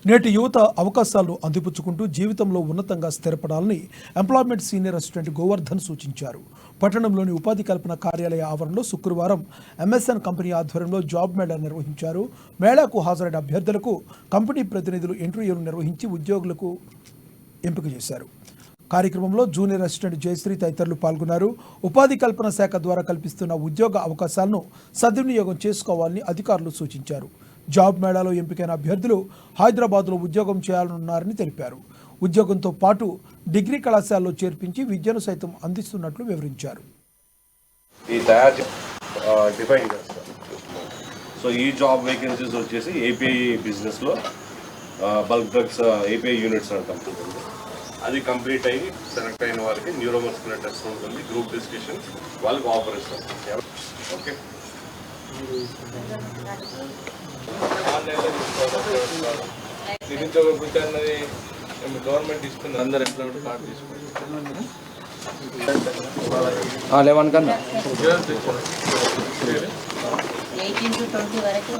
నేటి యువత అవకాశాలను అందిపుచ్చుకుంటూ జీవితంలో ఉన్నతంగా స్థిరపడాలని ఎంప్లాయ్మెంట్ సీనియర్ అసిస్టెంట్ గోవర్ధన్ సూచించారు. పట్టణంలోని ఉపాధి కల్పన కార్యాలయ ఆవరణలో శుక్రవారం ఎంఎస్ఎన్ కంపెనీ ఆధ్వర్యంలో జాబ్ మేళా నిర్వహించారు. మేళాకు హాజరైన అభ్యర్థులకు కంపెనీ ప్రతినిధులు ఇంటర్వ్యూలు నిర్వహించి ఉద్యోగులకు ఎంపిక చేశారు. కార్యక్రమంలో జూనియర్ అసిస్టెంట్ జయశ్రీ తదితరులు పాల్గొన్నారు. ఉపాధి కల్పన శాఖ ద్వారా కల్పిస్తున్న ఉద్యోగ అవకాశాలను సద్వినియోగం చేసుకోవాలని అధికారులు సూచించారు. జాబ్ మేళాలో ఎంపికైన అభ్యర్థులు హైదరాబాద్లో ఉద్యోగం చేయాలనున్నారని తెలిపారు. ఉద్యోగంతో పాటు డిగ్రీ కళాశాలలో చేర్పించి విద్యను సైతం అందిస్తున్నట్లు వివరించారు. ఈ జాబ్ వేకెన్సీస్ వచ్చేసి ఏపీఐ బిజినెస్లో బల్క్ డ్రగ్స్ ఏపీఐ యూనిట్స్ అంటాం. అది కంప్లీట్ అయ్యి సెలెక్ట్ అయిన వాళ్ళకి న్యూరోమస్కులర్ టెస్ట్ ఉంటుంది, గ్రూప్ డిస్కషన్, వాళ్ళకి ఆఫర్ ఇస్తాం. ఓకే, నిరుద్యోగ వృత్తి అన్నది గవర్నమెంట్ ఇస్తుంది. అందరు ఎంప్లాయ్మెంట్ కార్డు తీసుకుంటారు. 11 కన్నా 18 to 20 వరకు